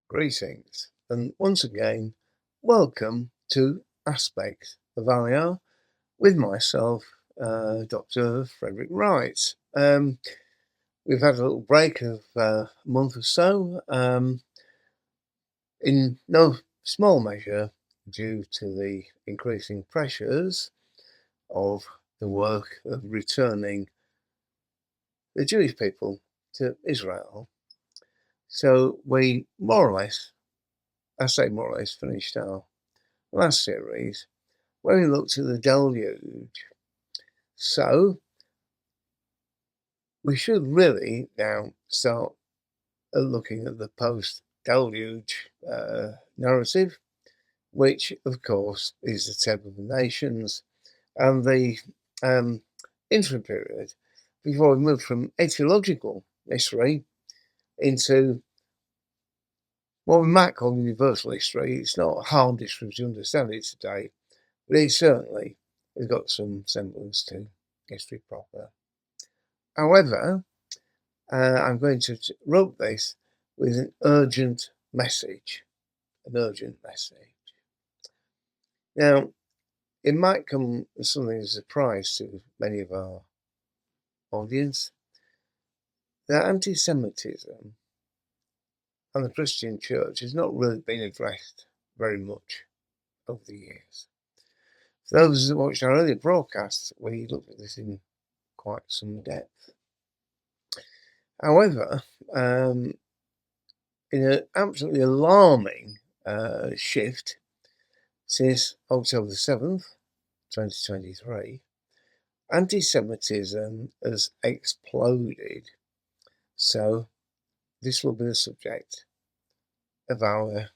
Greetings, and once again, welcome to Aspect of Aliyah with myself, Dr. Frederick Wright. We've had a little break of a month or so, in no small measure due to the increasing pressures of the work of returning the Jewish people to Israel. So we more or less, finished our last series where we looked at the deluge. So we should really now start looking at the post-deluge narrative, which of course is the Temple of the Nations and the interim period before we move from etiological history into what we might call universal history. It's not hard history to understand it today, but it certainly has got some semblance to history proper. However, I'm going to rope this with an urgent message. Now, it might come as something of a surprise to many of our audience that anti-Semitism and the Christian church has not really been addressed very much over the years. For those that watched our earlier broadcasts, we looked at this in quite some depth. However, in an absolutely alarming shift since October the 7th, 2023, anti-Semitism has exploded. So this will be the subject of our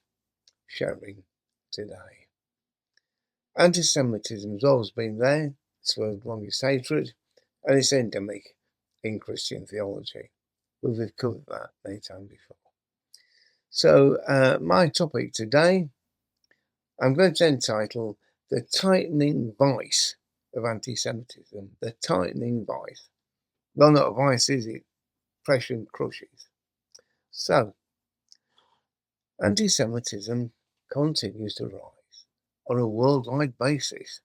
sharing today. Anti-Semitism has always been there. It's the longest hatred, and it's endemic in Christian theology. We've covered that many times before. So my topic today, I'm going to entitle The Tightening Vice of Anti-Semitism. The tightening vice. Well, not a vice, is it? Pressure crushes. So, anti-Semitism continues to rise on a worldwide basis,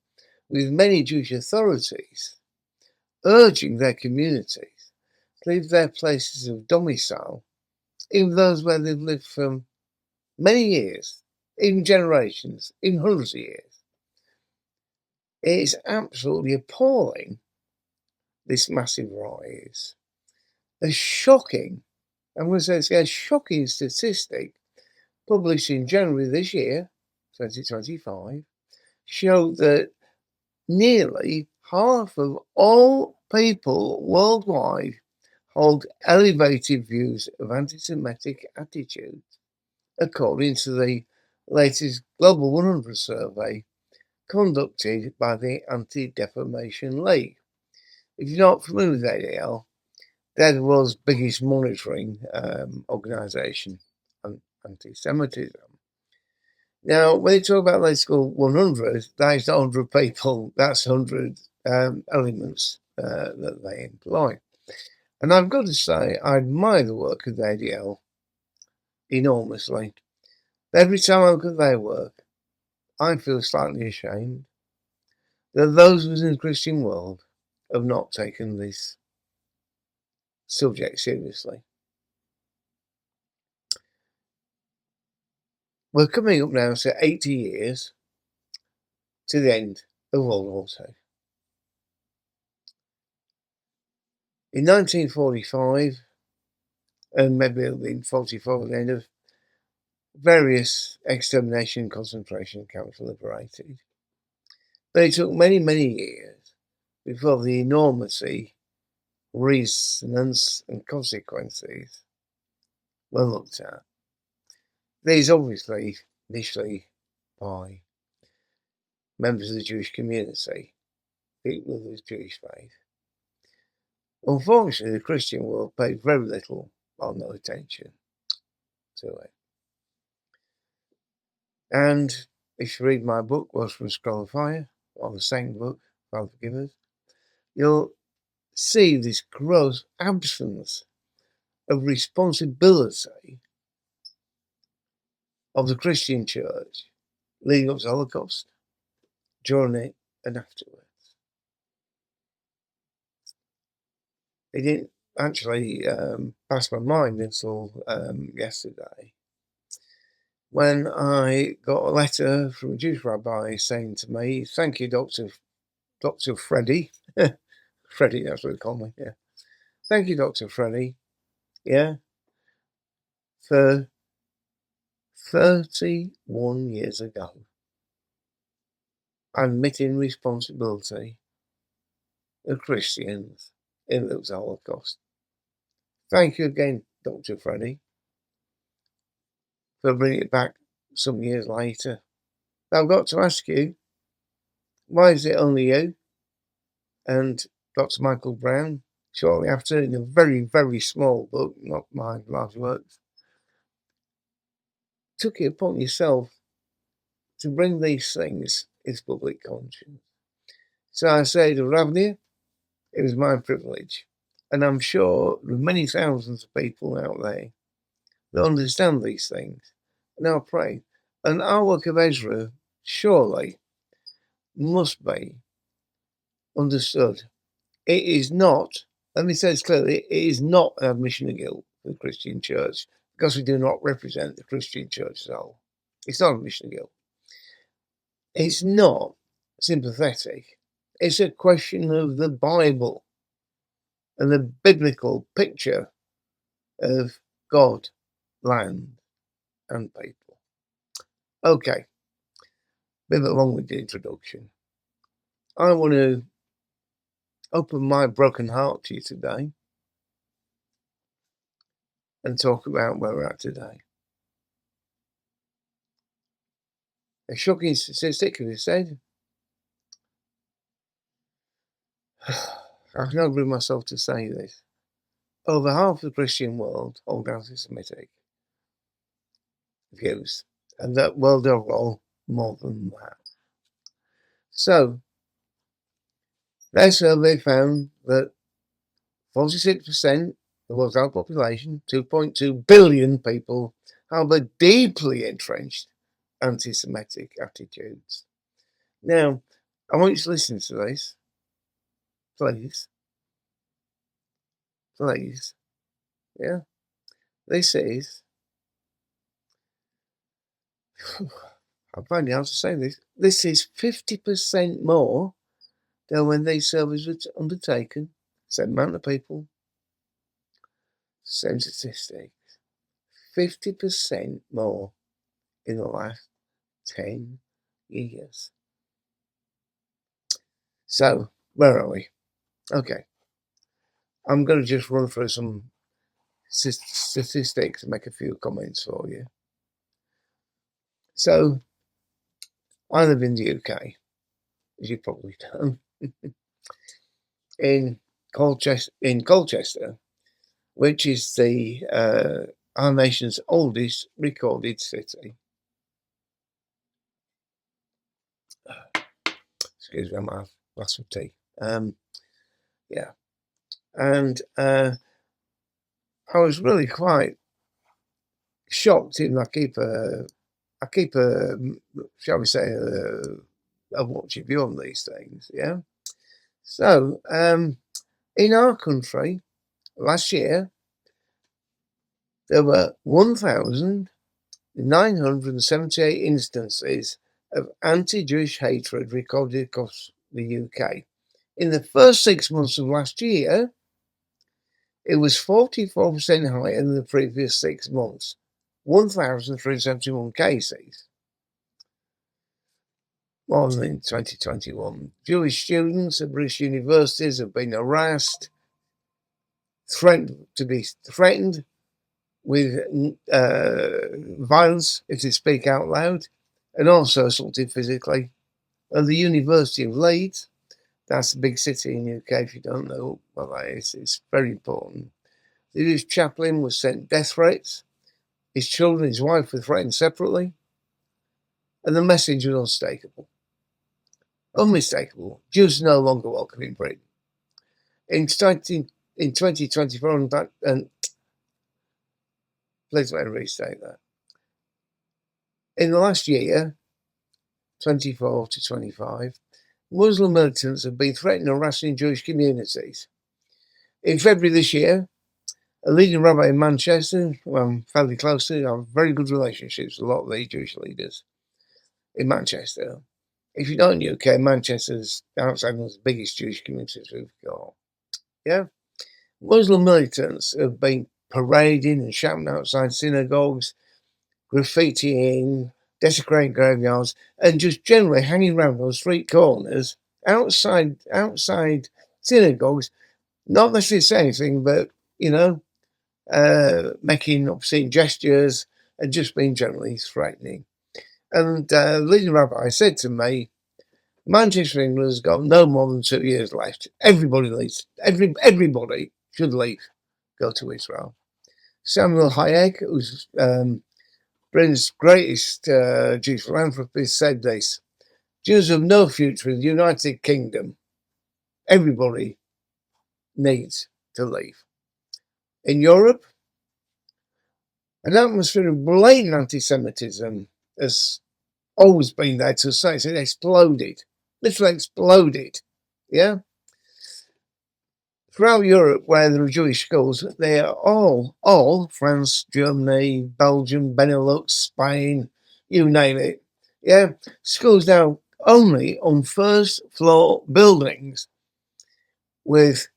with many Jewish authorities urging their communities to leave their places of domicile, even those where they've lived for many years, even generations, even hundreds of years. It is absolutely appalling, this massive rise. A shocking, I'm going to say a shocking statistic published in January this year, 2025, showed that nearly half of all people worldwide hold elevated views of anti-Semitic attitudes, according to the latest Global 100 survey conducted by the Anti-Defamation League. If you're not familiar with ADL, they're the world's biggest monitoring organisation on anti-Semitism. Now, when you talk about let's go 100, that's not 100 people, that's 100 elements that they employ. And I've got to say, I admire the work of the ADL enormously. Every time I look at their work, I feel slightly ashamed that those within the Christian world have not taken this subject seriously. We're coming up now to 80 years to the end of World War II. In 1945, and maybe it'll be in 44, the end of various extermination concentration camps were liberated. But it took many, many years before the enormity, resonance, and consequences were looked at. These obviously initially by members of the Jewish community, people of the Jewish faith. Unfortunately, the Christian world paid very little or no attention to it. And if you read my book, Words from a Scroll of Fire, or the second book, Father Forgive Us, you'll see this gross absence of responsibility of the Christian church leading up to the Holocaust, during it, and afterwards. It didn't actually pass my mind until yesterday, when I got a letter from a Jewish rabbi saying to me, "Thank you, Dr. Freddie." Freddie, that's what they call me, yeah. "Thank you, Dr. Freddie, yeah, for 31 years ago, admitting responsibility of Christians in the Holocaust. Thank you again, Dr. Freddie, for bringing it back some years later. But I've got to ask you, why is it only you and Dr. Michael Brown, shortly after, in a very, very small book, not my large works, took it upon yourself to bring these things into public conscience?" So I say to Ravnia, it was my privilege. And I'm sure there are many thousands of people out there that understand these things. And I'll pray. And our work of Ezra surely must be understood. It is not, let me say this clearly, it is not an admission of guilt for the Christian church, because we do not represent the Christian church as a whole. It's not an admission of guilt. It's not sympathetic. It's a question of the Bible and the biblical picture of God, land, and people. Okay, bit of a long-winded introduction. I want to open my broken heart to you today and talk about where we're at today. A shocking statistic, as I said. I cannot bring myself to say this. Over half the Christian world hold anti-Semitic views, and that world overall more than that. So, their survey found that 46% of the world's adult population, 2.2 billion people, harbour deeply entrenched anti-Semitic attitudes. Now, I want you to listen to this, please. Please. Yeah? This is, I'm finding out to say this, this is 50% more than when these surveys were undertaken. Same amount of people, same statistics. 50% more in the last 10 years. So, where are we? Okay. I'm going to just run through some statistics and make a few comments for you. So, I live in the UK, as you probably know, in Colchester, which is the our nation's oldest recorded city. Excuse me, my glass of tea. Yeah, and I was really quite shocked. Even I keep a, shall we say, a watching view on these things. Yeah. So, in our country, last year, there were 1,978 instances of anti-Jewish hatred recorded across the UK. In the first 6 months of last year, it was 44% higher than the previous 6 months, 1,371 cases. More than in 2021. Jewish students at British universities have been harassed, threatened with violence if they speak out loud, and also assaulted physically. At the University of Leeds, that's a big city in the UK, if you don't know what that is, it's very important. The Jewish chaplain was sent death threats. His children and his wife were threatened separately. And the message was unmistakable. Jews are no longer welcome in Britain. In 2024, in fact, and please let me restate that. In the last year, 24 to 25, Muslim militants have been threatening and harassing Jewish communities. In February this year, a leading rabbi in Manchester, who I'm fairly close to, I have very good relationships with a lot of the Jewish leaders in Manchester. If you don't know UK, Manchester's outside one of the biggest Jewish communities we've got. Yeah? Muslim militants have been parading and shouting outside synagogues, graffitiing, desecrating graveyards, and just generally hanging around those street corners outside synagogues, not necessarily saying anything, but, making obscene gestures and just being generally threatening. And the leading rabbi said to me, Manchester, England has got no more than 2 years left. Everybody leaves. Everybody should leave, go to Israel. Samuel Hayek, who's Britain's greatest Jewish philanthropist, said this: Jews have no future in the United Kingdom. Everybody needs to leave. In Europe, an atmosphere of blatant anti-Semitism has always been there to say. It exploded, literally exploded. Yeah. Throughout Europe, where there are Jewish schools, they are all France, Germany, Belgium, Benelux, Spain, you name it. Yeah, schools now only on first floor buildings with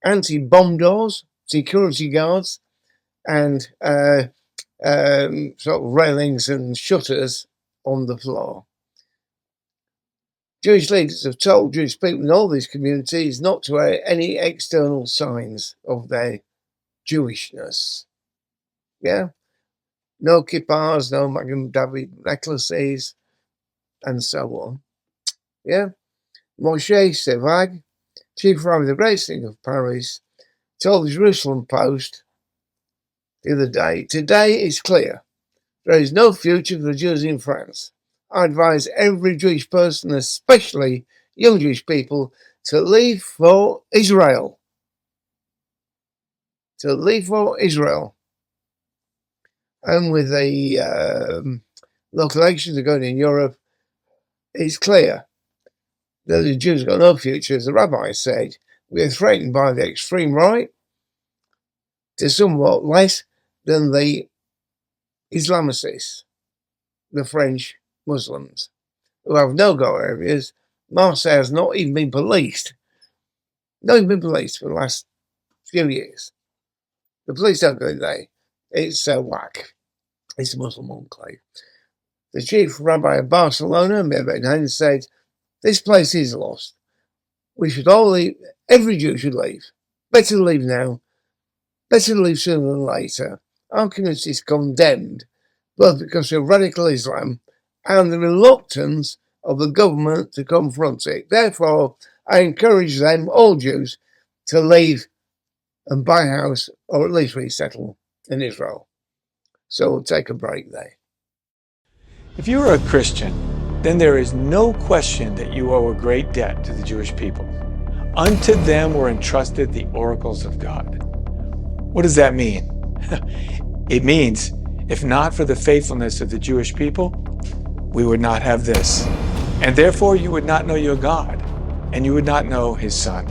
anti-bomb doors, security guards, and sort of railings and shutters on the floor. Jewish leaders have told Jewish people in all these communities not to wear any external signs of their Jewishness. Yeah? No kippahs, no Magen David necklaces, and so on. Yeah? Moshe Sevag, chief rabbi of the Great Synod of Paris, told the Jerusalem Post the other day, today is clear. There is no future for the Jews in France. I advise every Jewish person, especially young Jewish people, to leave for Israel. And with the local elections going in Europe, it's clear that the Jews have got no future. As the rabbi said, we are threatened by the extreme right to somewhat less than the Islamicists, the French Muslims, who have no-go areas. Marseille has not even been policed. Not even been policed for the last few years. The police don't go there. It's whack. It's a Muslim enclave. The chief rabbi of Barcelona, Mir said, this place is lost. We should all leave. Every Jew should leave. Better leave now. Better leave sooner than later. Our community is condemned, both because of radical Islam and the reluctance of the government to confront it. Therefore, I encourage them, all Jews, to leave and buy a house or at least resettle in Israel. So we'll take a break there. If you are a Christian, then there is no question that you owe a great debt to the Jewish people. Unto them were entrusted the oracles of God. What does that mean? It means, if not for the faithfulness of the Jewish people, we would not have this. And therefore you would not know your God, and you would not know his Son.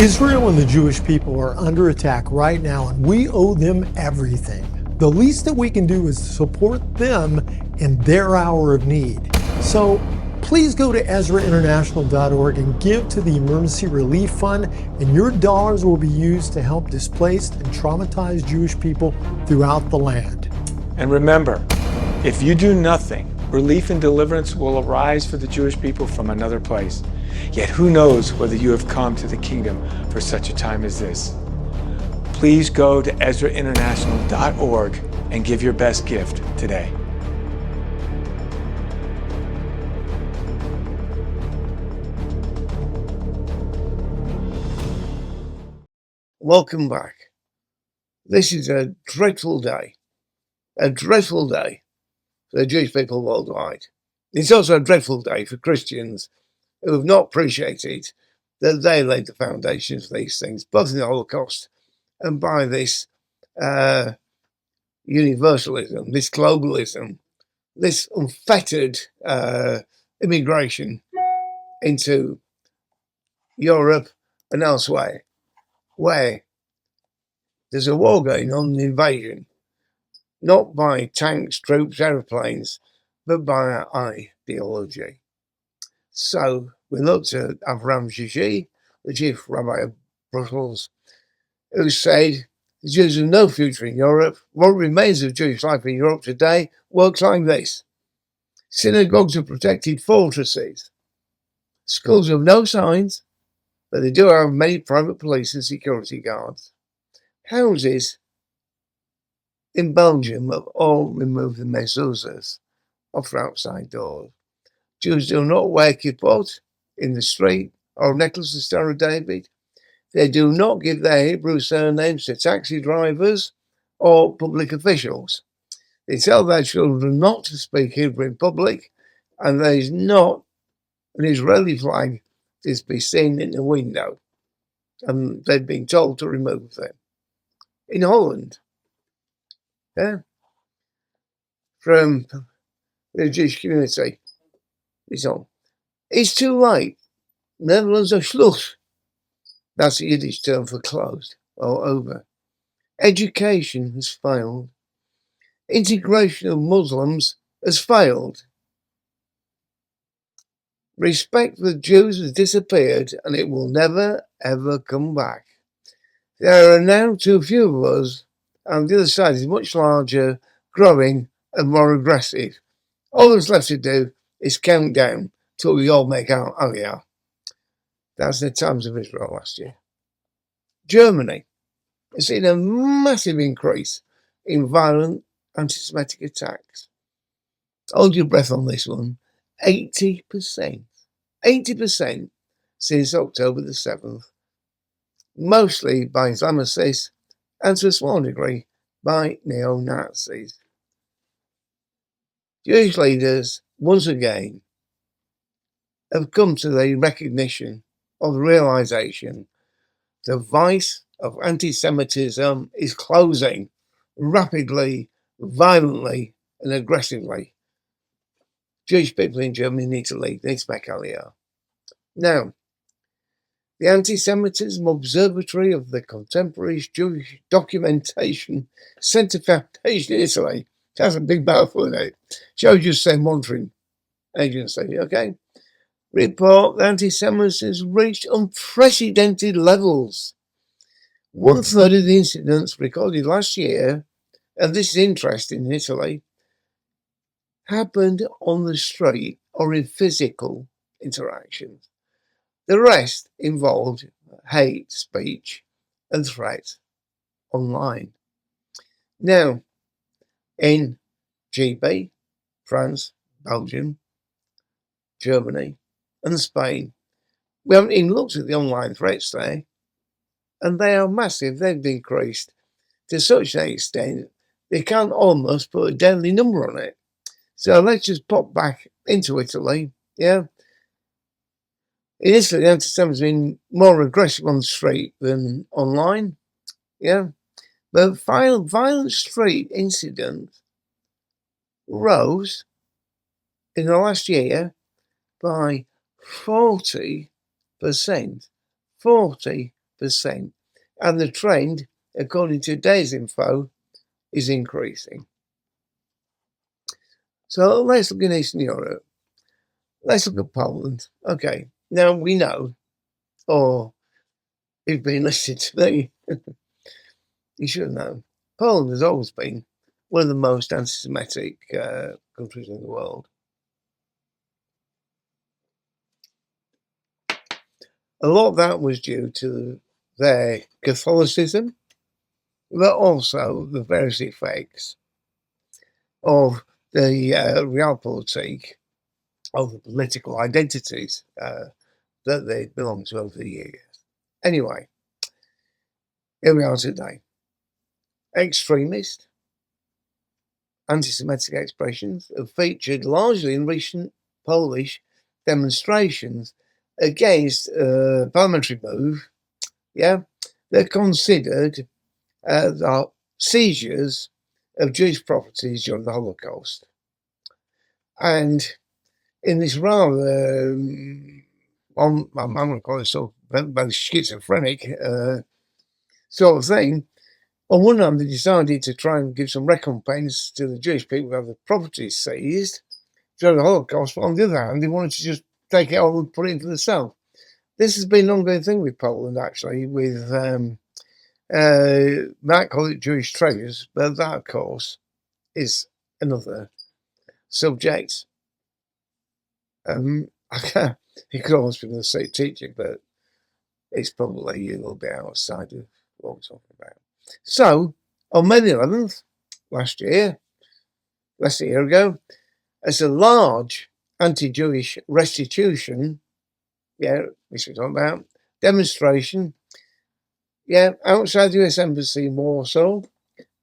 Israel and the Jewish people are under attack right now, and we owe them everything. The least that we can do is support them in their hour of need. So please go to EzraInternational.org and give to the Emergency Relief Fund, and your dollars will be used to help displaced and traumatized Jewish people throughout the land. And remember, if you do nothing, relief and deliverance will arise for the Jewish people from another place. Yet who knows whether you have come to the kingdom for such a time as this. Please go to EzraInternational.org and give your best gift today. Welcome back. This is a dreadful day for the Jewish people worldwide. It's also a dreadful day for Christians who have not appreciated that they laid the foundations for these things, both in the Holocaust and by this universalism, this globalism, this unfettered immigration into Europe and elsewhere, where there's a war going on, an invasion, not by tanks, troops, aeroplanes, but by our ideology. So we looked at Avram Shishi, the chief rabbi of Brussels, who said the Jews have no future in Europe. What remains of Jewish life in Europe today works like this. Synagogues are protected fortresses. Schools have no signs, but they do have many private police and security guards. Houses in Belgium have all removed the mezuzahs off their outside doors. Jews do not wear kippot in the street or necklace of Star of David. They do not give their Hebrew surnames to taxi drivers or public officials. They tell their children not to speak Hebrew in public, and there is not an Israeli flag to be seen in the window. And they've been told to remove them. In Holland, from the Jewish community, it's too late. Netherlands are Schluss. That's a Yiddish term for closed or over. Education has failed. Integration of Muslims has failed. Respect for the Jews has disappeared, and it will never, ever come back. There are now too few of us, and the other side is much larger, growing, and more aggressive. All that's left to do is count down till we all make our Aliyah. That's the Times of Israel last year. Germany has seen a massive increase in violent anti-Semitic attacks. Hold your breath on this one. 80%. 80% since October the 7th. Mostly by Islamicists and to a small degree by neo-Nazis. Jewish leaders, once again, have come to the recognition of the realization the vice of anti-Semitism is closing rapidly, violently, and aggressively. Jewish people in Germany need to lead. They need to make Aliyah. Now, the Anti-Semitism Observatory of the Contemporary Jewish Documentation Centre Foundation in Italy, that's a big mouthful, isn't it? Shows you the same monitoring agency, okay? Report that anti-Semitism reached unprecedented levels. 1/3 of the incidents recorded last year, and this is interesting in Italy, happened on the street or in physical interactions. The rest involved hate speech and threats online. Now, in GB, France, Belgium, Germany, and Spain, we haven't even looked at the online threats there, and they are massive. They've increased to such an extent they can't almost put a deadly number on it. So let's just pop back into Italy. Yeah. In Italy, anti-Semitism has been more aggressive on the street than online. Yeah. But violent street incidents rose in the last year by 40%. 40%. And the trend, according to today's info, is increasing. So let's look at Eastern Europe. Let's look at Poland. Okay, now we know, or if you've been listening to me, you should know, Poland has always been one of the most anti-Semitic countries in the world. A lot of that was due to their Catholicism, but also the various effects of the realpolitik of the political identities that they belong to over the years. Anyway, here we are today. Extremist, anti-Semitic expressions have featured largely in recent Polish demonstrations against a parliamentary move. Yeah, they're considered the seizures of Jewish properties during the Holocaust. And in this rather, I'm going to call it sort of schizophrenic sort of thing, on one hand, they decided to try and give some recompense to the Jewish people who have the properties seized during the Holocaust, but on the other hand, they wanted to just take it all and put it into the south. This has been an ongoing thing with Poland, actually, with might call it Jewish treasures, but that, of course, is another subject. It could almost be the same teaching, but it's probably a little bit outside of what we're talking about. So, on May the 11th, last year, less than a year ago, as a large anti-Jewish restitution, which we're talking about, demonstration, outside the US Embassy in Warsaw,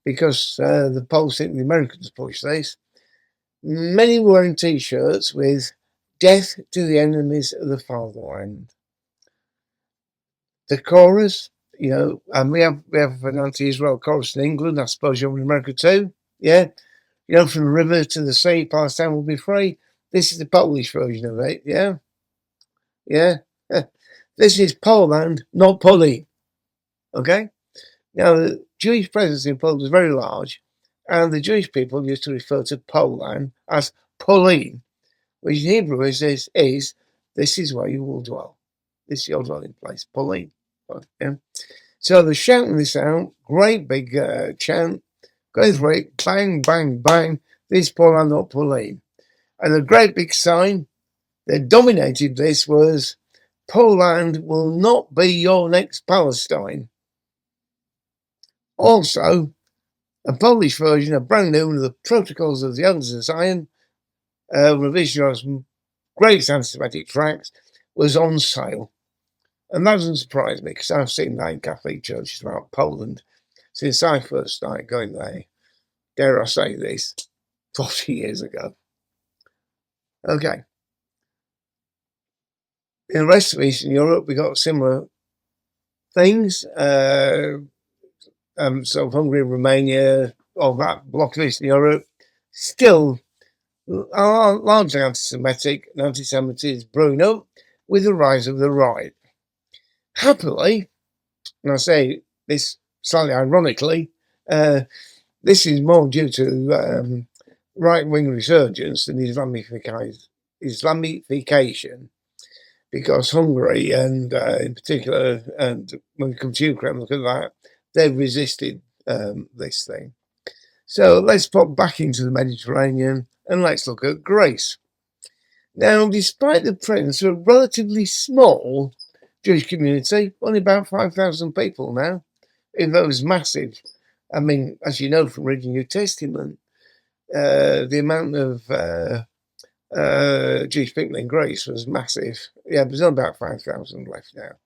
because the Poles think the Americans pushed this. Many were wearing T-shirts with "Death to the enemies of the fatherland." The chorus, and we have an anti-Israel chorus in England. I suppose you're in America too. Yeah, from the river to the sea, Palestine will be free. This is the Polish version of it. Yeah. This is Poland, not Polly. Okay. Now the Jewish presence in Poland was very large, and the Jewish people used to refer to Poland as Polin, which in Hebrew is this is where you will dwell. This is your dwelling place, Polin. Yeah. So they're shouting this out, great big chant, going through it, bang, bang, bang, this Poland, not Polin. And a great big sign that dominated this was, Poland will not be your next Palestine. Also, a Polish version, a brand new one of the Protocols of the Elders of Zion, revision of some great anti-Semitic tracts, was on sale. And that doesn't surprise me, because I've seen that in Catholic churches throughout Poland since I first started going there. Dare I say this, 40 years ago. Okay. In the rest of Eastern Europe, we got similar things. So Hungary, Romania, all that block of Eastern Europe, still largely anti-Semitic, and anti-Semitism is brewing up with the rise of the right. Happily, and I say this slightly ironically, this is more due to right-wing resurgence than Islamification, because Hungary, and in particular, and when it comes to Ukraine, look at that, they've resisted this thing. So let's pop back into the Mediterranean and let's look at Greece. Now, despite the presence of a relatively small Jewish community, only about 5,000 people now, even though it was massive. I mean, as you know from reading New Testament, the amount of Jewish people in Greece was massive. Yeah, there's only about 5,000 left now.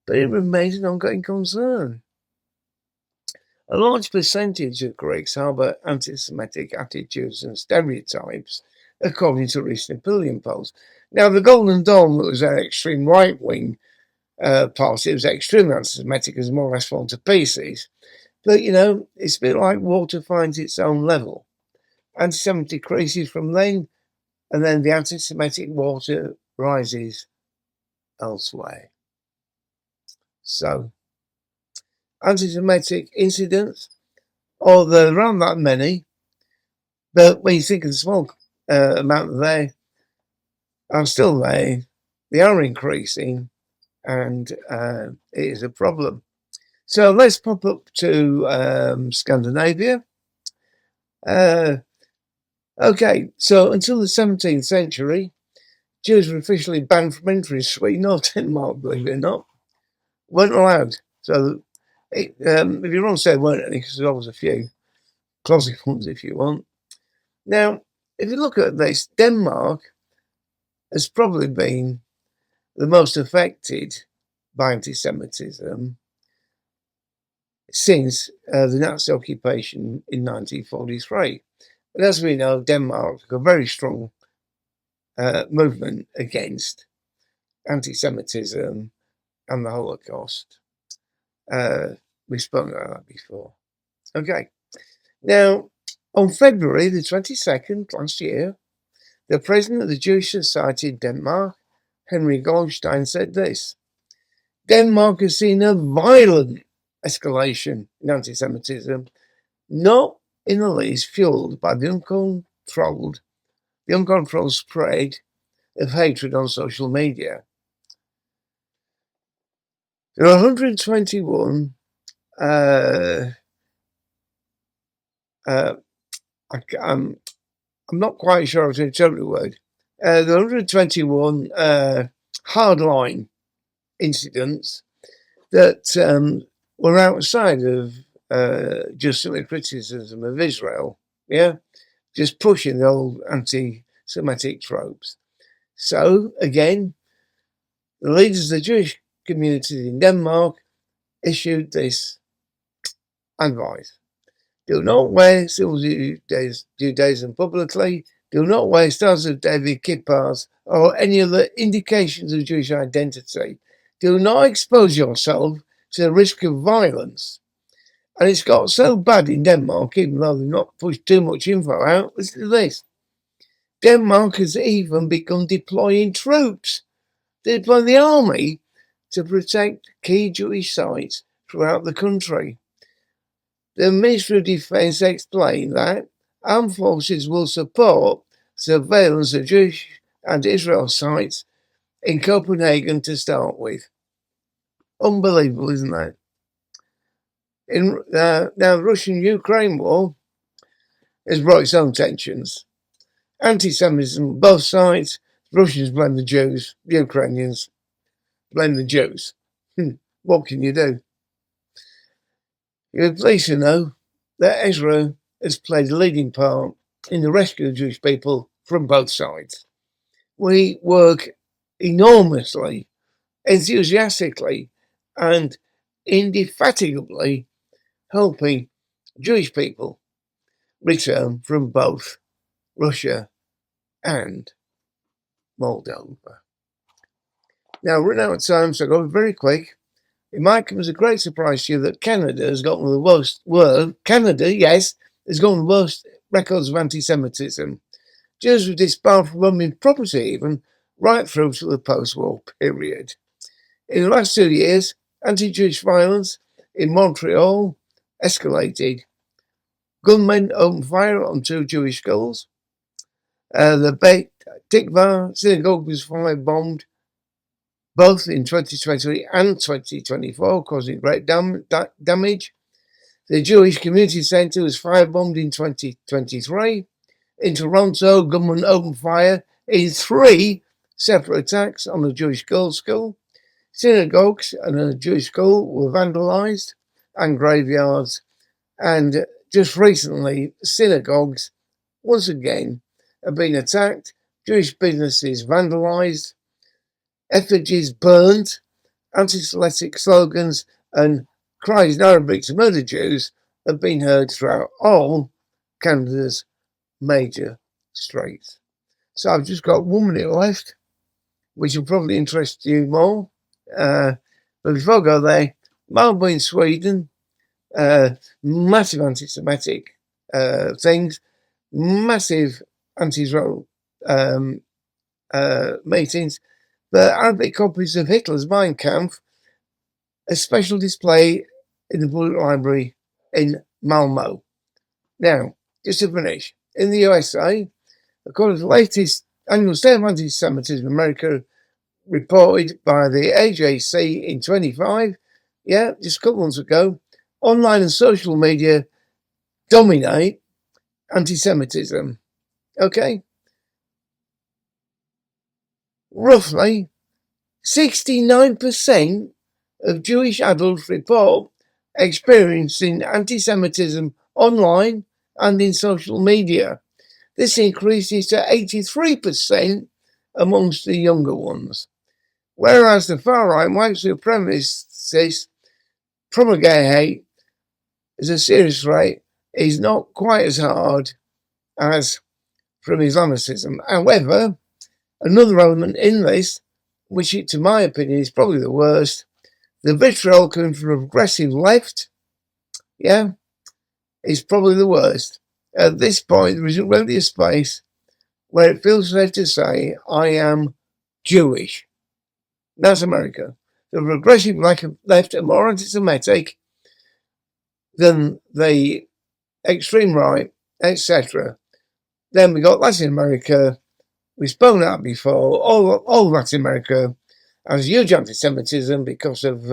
But it remains an ongoing concern. A large percentage of Greeks harbour anti-Semitic attitudes and stereotypes, according to recent opinion polls. Now, the Golden Dawn, that was an extreme right-wing party, it was extremely anti-Semitic, has more or less fallen to pieces. But, it's a bit like water finds its own level. Anti-Semitic decreases from then, and then the anti-Semitic water rises elsewhere. So, anti-Semitic incidents, or there aren't that many, but when you think of the small amount they are still there, they are increasing, and it is a problem. So let's pop up to Scandinavia. Okay, so until the 17th century, Jews were officially banned from entering Sweden or Denmark, believe it or not. Weren't allowed. So if you want to say there weren't any, because there was a few closet ones if you want. Now, if you look at this, Denmark has probably been the most affected by anti-Semitism since the Nazi occupation in 1943. But as we know, Denmark took a very strong movement against anti-Semitism and the Holocaust. We've spoken about that before. Okay. Now, on February the 22nd last year, the president of the Jewish Society in Denmark, Henry Goldstein, said this: Denmark has seen a violent escalation in anti-Semitism, not in the least fueled by the uncontrolled spread of hatred on social media. There are 121 I'm not quite sure how to interpret the word. There are 121 hardline incidents that were outside of just silly criticism of Israel, just pushing the old anti-Semitic tropes. So, again, the leaders of the Jewish community in Denmark issued this advice: do not wear symbols of Judaism publicly. Do not wear Stars of David, kippahs, or any other indications of Jewish identity. Do not expose yourself to the risk of violence. And it's got so bad in Denmark, even though they've not pushed too much info out. Listen to this. Denmark has even begun deploying troops. They deploy the army to protect key Jewish sites throughout the country. The Ministry of Defence explained that armed forces will support surveillance of Jewish and Israel sites in Copenhagen to start with. Unbelievable, isn't that? Now, the Russian-Ukraine war has brought its own tensions. Anti-Semitism on both sides. Russians blame the Jews. The Ukrainians blame the Jews. What can you do? You're pleased to know that Israel has played a leading part in the rescue of Jewish people from both sides. We work enormously, enthusiastically, and indefatigably helping Jewish people return from both Russia and Moldova. Now, we're running out of time, so I'll go very quick. It might come as a great surprise to you that Canada has got one of the worst has got one of the worst records of anti-Semitism. Jews were disbarred from owning property even right through to the post-war period. In the last 2 years, anti-Jewish violence in Montreal escalated. Gunmen opened fire on 2 Jewish schools. The Beit Tikva synagogue was firebombed both in 2023 and 2024, causing great damage. The Jewish Community Centre was firebombed in 2023. In Toronto, gunmen opened fire in 3 separate attacks on a Jewish girls' school. Synagogues and a Jewish school were vandalised, and graveyards. And just recently, synagogues, once again, have been attacked, Jewish businesses vandalised, effigies burned, anti-Semitic slogans and cries in Arabic to murder Jews have been heard throughout all Canada's major streets. So I've just got 1 minute left, which will probably interest you more. But before I go there, Malmo in Sweden, massive anti-Semitic things, massive anti-Israel meetings. The Arabic copies of Hitler's Mein Kampf, a special display in the public library in Malmo. Now, just to finish, in the USA, according to the latest annual State of Anti-Semitism in America reported by the AJC in 25, just a couple months ago, online and social media dominate anti-Semitism. Okay? Roughly 69% of Jewish adults report experiencing anti-Semitism online and in social media. This increases to 83% amongst the younger ones. Whereas the far-right white supremacists propagate hate as a serious threat is not quite as hard as from Islamicism. However, another element in this, which to my opinion is probably the worst, the vitriol coming from the progressive left, is probably the worst. At this point, there isn't really a space where it feels safe to say, I am Jewish. That's America. The progressive left are more anti-Semitic than the extreme right, etc. Then we got Latin America. We've spoken out before. All Latin America has huge anti-Semitism because of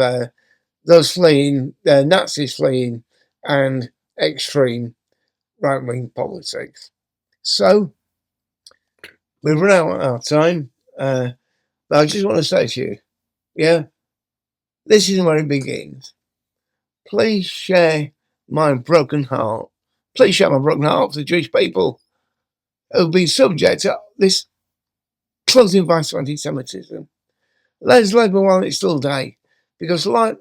those fleeing, Nazis fleeing, and extreme right-wing politics. So, we've run out of our time, but I just want to say to you, this is where it begins. Please share my broken heart. Please share my broken heart for the Jewish people who've been subject to this closing vice of anti-Semitism. Let's labour while it's still day, because like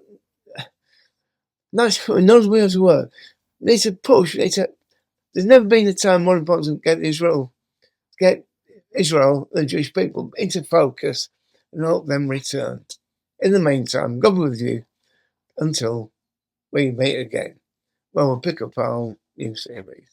knows we have to work. We need to push. There's never been a time more important to get Israel, the Jewish people, into focus and help them return. In the meantime, God be with you until we meet again. Well, we'll pick up our new series.